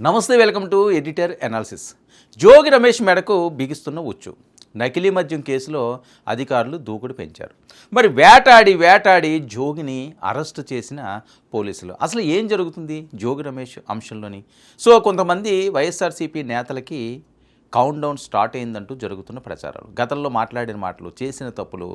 నమస్తే, welcome to editor analysis. Jogi Ramesh మెడకు బిగిస్తున్న ఉచ్చు. నకిలీ మద్యం కేసులో అధికారులు దూకుడు పెంచారు. మరి వేటాడి జోగిని అరెస్టు చేసిన పోలీసులు. అసలు ఏం జరుగుతుంది జోగి రమేష్ అంశంలోని? సో కొంతమంది వైఎస్ఆర్సీపీ నేతలకి కౌంట్ డౌన్ స్టార్ట్ అయిందంటూ జరుగుతున్న ప్రచారాలు, గతంలో మాట్లాడిన మాటలు, చేసిన తప్పులు,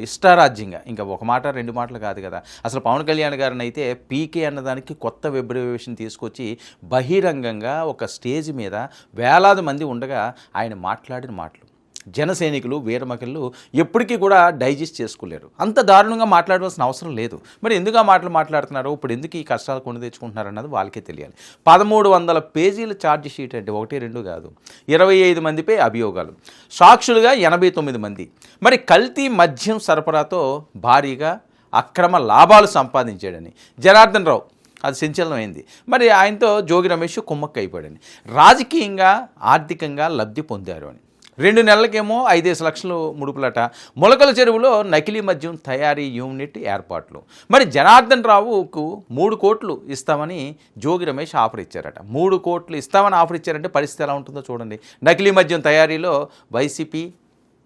ఇష్టారాజ్యంగా, ఇంకా ఒక మాట రెండు మాటలు కాదు కదా. అసలు పవన్ కళ్యాణ్ గారిని అయితే పీకే అన్నదానికి కొత్త వెబ్రివేషన్ తీసుకొచ్చి బహిరంగంగా ఒక స్టేజ్ మీద వేలాది మంది ఉండగా ఆయన మాట్లాడిన మాటలు జనసైనికులు, వీరమహిళలు ఎప్పటికీ కూడా డైజెస్ట్ చేసుకోలేరు. అంత దారుణంగా మాట్లాడవలసిన అవసరం లేదు. మరి ఎందుకు ఆ మాటలు మాట్లాడుతున్నారు, ఇప్పుడు ఎందుకు ఈ కష్టాలు కొని తెచ్చుకుంటున్నారు అన్నది వాళ్ళకే తెలియాలి. 1300 పేజీల ఛార్జ్ షీట్ అంటే 1-2 కాదు, 25 మందిపై అభియోగాలు, సాక్షులుగా 89 మంది. మరి కల్తీ మద్యం సరఫరాతో భారీగా అక్రమ లాభాలు సంపాదించాడని జనార్దన్ రావు, అది సంచలనమైంది. మరి ఆయనతో జోగి రమేష్ కుమ్మక్క అయిపోయాడని, రాజకీయంగా ఆర్థికంగా లబ్ధి పొందారు అని. 2 నెలలకేమో 5 లక్షలు ముడుపులట, మొలకల చెరువులో నకిలీ మద్యం తయారీ యూనిట్ ఏర్పాట్లు. మరి జనార్దన్ రావుకు 3 కోట్లు ఇస్తామని జోగి రమేష్ ఆఫర్ ఇచ్చారట. 3 కోట్లు ఇస్తామని ఆఫర్ ఇచ్చారంటే పరిస్థితి ఎలా ఉంటుందో చూడండి. నకిలీ మద్యం తయారీలో వైసీపీ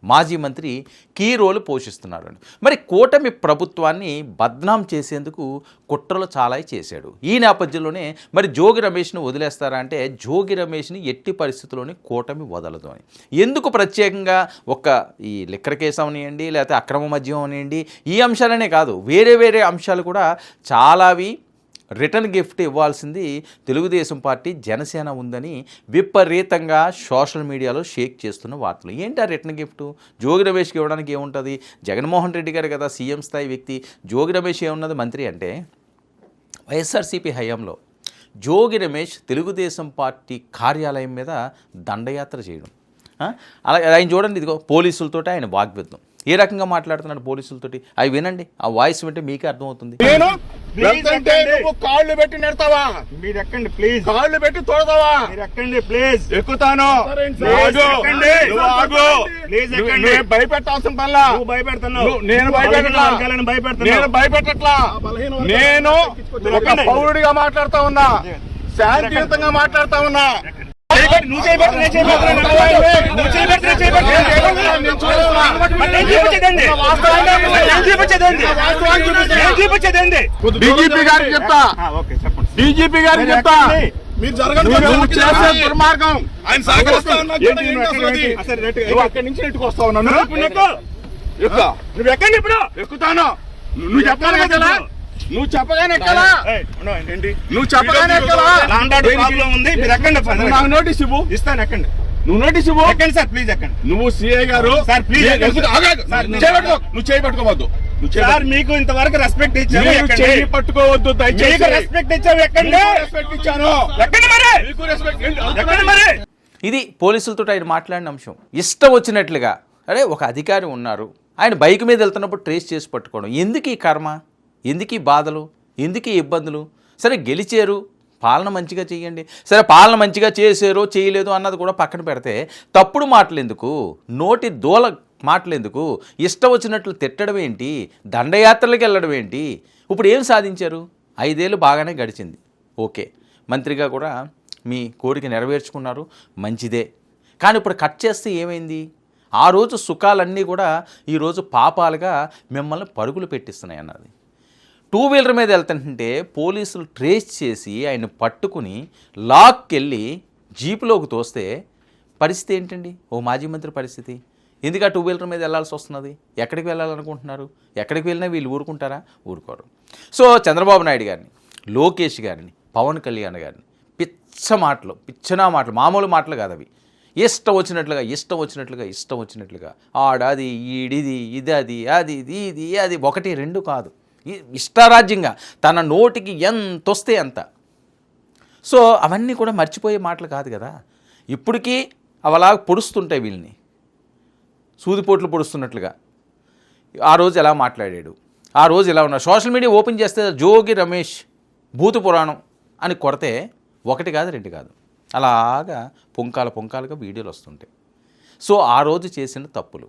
మాజీ మంత్రి కీ రోలు పోషిస్తున్నాడు. మరి కూటమి ప్రభుత్వాన్ని బద్నాం చేసేందుకు కుట్రలు చాలా చేశాడు. ఈ నేపథ్యంలోనే మరి జోగి రమేష్ను వదిలేస్తారా అంటే జోగి రమేష్ని ఎట్టి పరిస్థితుల్లోని కూటమి వదలదు అని. ఎందుకు ప్రత్యేకంగా ఈ లిక్కర్ కేసు అవనియండి, లేకపోతే అక్రమ మద్యం అవనియండి, ఈ అంశాలనే కాదు, వేరే అంశాలు కూడా చాలావి రిటర్న్ గిఫ్ట్ ఇవ్వాల్సింది తెలుగుదేశం పార్టీ, జనసేన ఉందని విపరీతంగా సోషల్ మీడియాలో షేక్ చేస్తున్న వార్తలు. ఏంటి ఆ రిటర్న్ గిఫ్ట్? జోగి రమేష్కి ఇవ్వడానికి ఏముంటుంది? జగన్మోహన్ రెడ్డి గారు కదా సీఎం స్థాయి వ్యక్తి, జోగి రమేష్ ఏమున్నది మంత్రి అంటే. వైఎస్ఆర్సీపీ హయాంలో జోగి రమేష్ తెలుగుదేశం పార్టీ కార్యాలయం మీద దండయాత్ర చేయడం, అలా ఆయన చూడండి, ఇదిగో పోలీసులతోటి ఆయన వాగ్విద్వం ఏ రకంగా మాట్లాడుతున్నాడు పోలీసులతోటి, అవి వినండి. ఆ వాయిస్ వింటే మీకే అర్థమవుతుంది. కాళ్ళు పెట్టి నెడతావా? మీరు ఎక్కండి ప్లీజ్. కాళ్ళు పెట్టి తోడతావా? మీరు ఎక్కండి ప్లీజ్. ఎక్కుతాను. భయపెట్టాల్సిన పనిలా. భయపెడుతున్నావు. నేను భయపెట్టట్లా. నేను ఒక పౌరుడిగా మాట్లాడుతా ఉన్నా, శాంతియుతంగా మాట్లాడుతా ఉన్నా. డీజీపీ గారికి చెప్తా, డీజీపీ గారికి చెప్తా, మీరు చేసే దుర్మార్గం ఆయన అక్కడి నుంచి నెట్టుకొస్తా ఉన్నా. నువ్వు ఎక్కండి, ఇప్పుడు ఎక్కుతాను. నువ్వు చెప్పాలి కదా, నువ్వు చెప్పగానే నువ్వు చెప్పగానే నాకు నోటీస్ ఇవ్వు, ఇస్తాను. ఎక్కండి, నువ్వు నోటీస్ ఇవ్వు. ఎక్కండి సార్ ప్లీజ్, ఎక్కండి. నువ్వు సిఐ గారు సార్ ప్లీజ్ నువ్వు చేయబట్టుకోవద్దు. మీకు ఇంతవరకు రెస్పెక్ట్ ఇచ్చాను, చేయి పట్టుకోవద్దు దయచేసి. రెస్పెక్ట్ ఇచ్చావు, ఎక్కండి. రెస్పెక్ట్ ఇచ్చాను, ఎక్కండి. మరి ఇది పోలీసులతో ఆయన మాట్లాడిన అంశం. ఇష్టం వచ్చినట్లుగా, అరే ఒక అధికారి ఉన్నారు, ఆయన బైక్ మీద వెళ్తున్నప్పుడు ట్రేస్ చేసి పట్టుకోవడం. ఎందుకు ఈ కర్మ, ఎందుకు ఈ బాధలు, ఎందుకు ఈ ఇబ్బందులు? సరే గెలిచారు, పాలన మంచిగా చేయండి. సరే పాలన మంచిగా చేసారో చేయలేదు అన్నది కూడా పక్కన పెడితే తప్పుడు మాటలు ఎందుకు, నోటి దూల మాటలు ఎందుకు, ఇష్టం వచ్చినట్లు తిట్టడం ఏంటి, దండయాత్రలకు వెళ్ళడం ఏంటి? ఇప్పుడు ఏం సాధించారు? 5 ఏళ్ళు బాగానే గడిచింది, ఓకే, మంత్రిగా కూడా మీ కోరిక నెరవేర్చుకున్నారు, మంచిదే. కానీ ఇప్పుడు కట్ చేస్తే ఏమైంది? ఆ రోజు సుఖాలన్నీ కూడా ఈరోజు పాపాలుగా మిమ్మల్ని పరుగులు పెట్టిస్తున్నాయి అన్నది. 2 వీలర్ మీద వెళ్తుంటే పోలీసులు ట్రేస్ చేసి ఆయన పట్టుకుని లాక్కెళ్ళి జీపులోకి తోస్తే పరిస్థితి ఏంటండి ఓ మాజీ మంత్రి పరిస్థితి? ఎందుకు ఆ 2 వీలర్ మీద వెళ్ళాల్సి వస్తున్నది? ఎక్కడికి వెళ్ళాలనుకుంటున్నారు? ఎక్కడికి వెళ్ళినా వీళ్ళు ఊరుకుంటారా? ఊరుకోరు. సో చంద్రబాబు నాయుడు గారిని, లోకేష్ గారిని, పవన్ కళ్యాణ్ గారిని పిచ్చనా మాటలు, మామూలు మాటలు కాదు అవి. ఇష్టం వచ్చినట్లుగా ఆడది, ఈడిది, ఇది అది, ఇది 1-2 కాదు, ఇష్టారాజ్యంగా తన నోటికి ఎంత వస్తే అంత. సో అవన్నీ కూడా మర్చిపోయే మాటలు కాదు కదా. ఇప్పటికీ అవలా పొడుస్తుంటాయి వీళ్ళని, సూదిపోట్లు పొడుస్తున్నట్లుగా. ఆ రోజు ఎలా మాట్లాడాడు, ఆ రోజు ఎలా ఉన్నాడు. సోషల్ మీడియా ఓపెన్ చేస్తే జోగి రమేష్ భూత పురాణం అని కొడితే 1 కాదు 2 కాదు, అలాగా పుంకాలుగా వీడియోలు వస్తుంటాయి. సో ఆ రోజు చేసిన తప్పులు,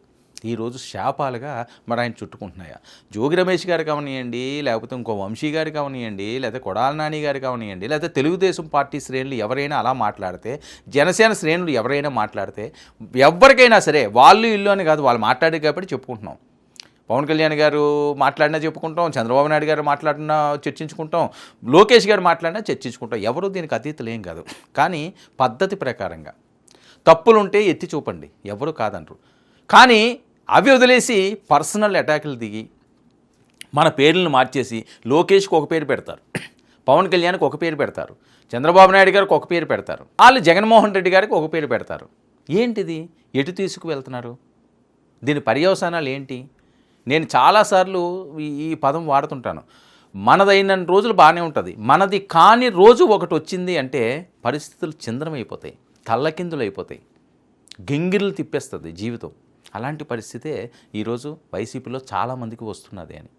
ఈరోజు శాపాలుగా మరి ఆయన చుట్టుకుంటున్నాయా? జోగి రమేష్ గారు కావనియండి, లేకపోతే ఇంకో వంశీ గారు కావనియండి, లేకపోతే కొడాల నాని గారు కావనియండి, లేకపోతే తెలుగుదేశం పార్టీ శ్రేణులు ఎవరైనా అలా మాట్లాడితే, జనసేన శ్రేణులు ఎవరైనా మాట్లాడితే, ఎవరికైనా సరే వాళ్ళు ఇల్లు అని కాదు, వాళ్ళు మాట్లాడే కాబట్టి చెప్పుకుంటున్నాం. పవన్ కళ్యాణ్ గారు మాట్లాడినా చెప్పుకుంటాం, చంద్రబాబు నాయుడు గారు మాట్లాడినా చర్చించుకుంటాం, లోకేష్ గారు మాట్లాడినా చర్చించుకుంటాం. ఎవరు దీనికి అతీతులేం కాదు. కానీ పద్ధతి ప్రకారంగా తప్పులుంటే ఎత్తి చూపండి, ఎవరు కాదంటారు. కానీ అవి వదిలేసి పర్సనల్ అటాకులు దిగి మన పేర్లను మార్చేసి లోకేష్కి ఒక పేరు పెడతారు, పవన్ కళ్యాణ్కి ఒక పేరు పెడతారు, చంద్రబాబు నాయుడు గారికి ఒక పేరు పెడతారు, వాళ్ళు జగన్మోహన్ రెడ్డి గారికి ఒక పేరు పెడతారు. ఏంటిది? ఎటు తీసుకువెళ్తున్నారు? దీని పర్యవసానాలు ఏంటి? నేను చాలాసార్లు ఈ పదం వాడుతుంటాను. మనదైన రోజులు బాగానే ఉంటుంది, మనది కాని రోజు ఒకటి వచ్చింది అంటే పరిస్థితులు చిందరమైపోతాయి, తల్లకిందులు అయిపోతాయి, గింగిర్లు తిప్పేస్తుంది జీవితం. అలాంటి పరిస్థితే ఈరోజు వైసీపీలో చాలామందికి వస్తున్నది అని.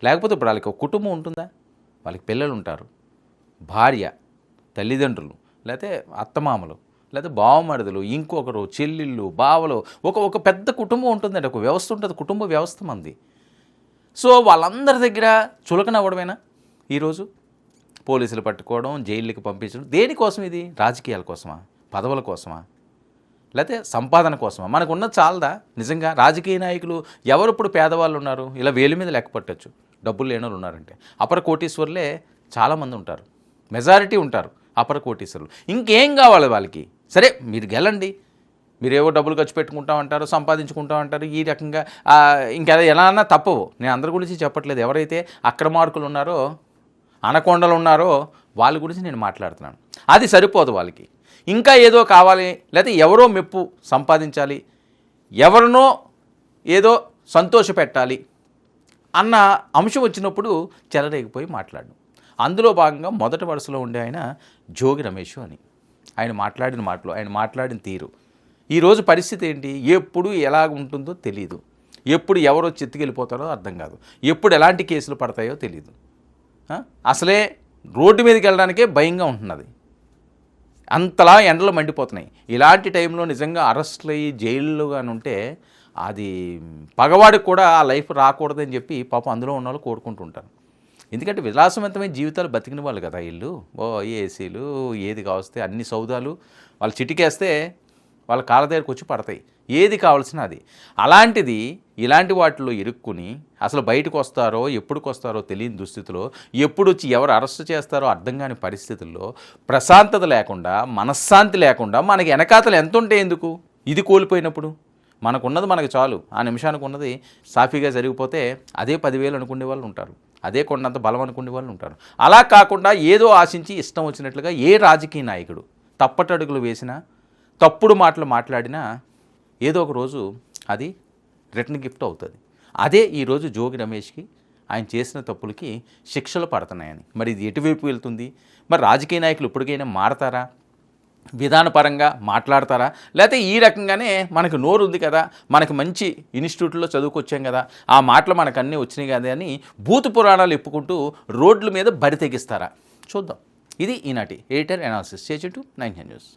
లేకపోతే ఇప్పుడు వాళ్ళకి ఒక కుటుంబం ఉంటుందా? వాళ్ళకి పిల్లలు ఉంటారు, భార్య, తల్లిదండ్రులు, లేకపోతే అత్తమామలు, లేకపోతే బావమరుదులు, ఇంకొకరు, చెల్లెళ్ళు, బావలు, ఒక పెద్ద కుటుంబం ఉంటుందండి, ఒక వ్యవస్థ ఉంటుంది, కుటుంబ వ్యవస్థ మంది. సో వాళ్ళందరి దగ్గర చులకన అవ్వడమేనా ఈరోజు? పోలీసులు పట్టుకోవడం, జైళ్ళకి పంపించడం, దేనికోసం ఇది? రాజకీయాల కోసమా? పదవుల కోసమా? లేకపోతే సంపాదన కోసమా? మనకు ఉన్నది చాలదా? నిజంగా రాజకీయ నాయకులు ఎవరు ఇప్పుడు పేదవాళ్ళు ఉన్నారు? ఇలా వేలు మీద లెక్క పట్టచ్చు, డబ్బులు లేని వాళ్ళు ఉన్నారంటే. అపర కోటీశ్వరులే చాలామంది ఉంటారు, మెజారిటీ ఉంటారు అపర కోటీశ్వరులు. ఇంకేం కావాలి వాళ్ళకి? సరే మీరు గెలండి, మీరేవో డబ్బులు ఖర్చు పెట్టుకుంటామంటారు, సంపాదించుకుంటామంటారు, ఈ రకంగా ఇంకా ఎలా అన్నా తప్పవు. నేను అందరి గురించి చెప్పట్లేదు. ఎవరైతే అక్రమార్కులు ఉన్నారో, అనకొండలు ఉన్నారో వాళ్ళ గురించి నేను మాట్లాడుతున్నాను. అది సరిపోదు వాళ్ళకి. ఇంకా ఏదో కావాలి, లేకపోతే ఎవరో మెప్పు సంపాదించాలి, ఎవరినో ఏదో సంతోష పెట్టాలి అన్న అంశం వచ్చినప్పుడు చెలరేగిపోయి మాట్లాడడం. అందులో భాగంగా మొదటి వరుసలో ఉండే ఆయన జోగి రమేష్ అని. ఆయన మాట్లాడిన మాటలు, ఆయన మాట్లాడిన తీరు, ఈరోజు పరిస్థితి ఏంటి? ఎప్పుడు ఎలా ఉంటుందో తెలియదు, ఎప్పుడు ఎవరో చెత్తుకెళ్ళిపోతారో అర్థం కాదు, ఎప్పుడు ఎలాంటి కేసులు పడతాయో తెలియదు. అసలే రోడ్డు మీదకి వెళ్ళడానికే భయంగా ఉంటున్నది, అంతలా ఎండలు మండిపోతున్నాయి. ఇలాంటి టైంలో నిజంగా అరెస్టులు అయ్యి జైల్లో కానీ ఉంటే అది పగవాడికి కూడా ఆ లైఫ్ రాకూడదని చెప్పి పాపం అందులో ఉన్న వాళ్ళు కోరుకుంటుంటారు. ఎందుకంటే విలాసవంతమైన జీవితాలు బతికిన వాళ్ళు కదా వీళ్ళు. ఏసీలు, ఏది కావస్తే అన్ని సౌదాలు, వాళ్ళు చిటికేస్తే వాళ్ళ కాళ్ళ దగ్గరికి వచ్చి పడతాయి, ఏది కావాల్సిన అది. అలాంటిది ఇలాంటి వాటిలో ఇరుక్కుని అసలు బయటకు వస్తారో ఎప్పుడుకి వస్తారో తెలియని దుస్థితిలో, ఎప్పుడు వచ్చి ఎవరు అరెస్ట్ చేస్తారో అర్థం కాని పరిస్థితుల్లో, ప్రశాంతత లేకుండా, మనశ్శాంతి లేకుండా మనకి వెనకాతలు ఎంత ఉంటే ఎందుకు? ఇది కోల్పోయినప్పుడు మనకున్నది మనకు చాలు, ఆ నిమిషానికి ఉన్నది సాఫీగా జరిగిపోతే అదే 10,000 అనుకునే వాళ్ళు ఉంటారు, అదే కొండంత బలం అనుకునే వాళ్ళు ఉంటారు. అలా కాకుండా ఏదో ఆశించి ఇష్టం వచ్చినట్లుగా ఏ రాజకీయ నాయకుడు తప్పటడుగులు వేసినా, తప్పుడు మాటలు మాట్లాడినా ఏదో ఒక రోజు అది రిటర్న్ గిఫ్ట్ అవుతుంది. అదే ఈరోజు జోగి రమేష్కి ఆయన చేసిన తప్పులకి శిక్షలు పడుతున్నాయని. మరి ఇది ఎటువైపు వెళ్తుంది? మరి రాజకీయ నాయకులు ఇప్పటికైనా మారతారా? విధానపరంగా మాట్లాడతారా? లేకపోతే ఈ రకంగానే మనకు నోరు ఉంది కదా, మనకి మంచి ఇన్స్టిట్యూట్లో చదువుకొచ్చాం కదా, ఆ మాటలు మనకు అన్నీ వచ్చినాయి కదా అని భూత పురాణాలు ఇప్పుకుంటూ రోడ్ల మీద బరి తెగిస్తారా? చూద్దాం. ఇది ఈనాటి ఎడిటర్ అనాలిసిస్. చేసేటు 9 న్యూస్.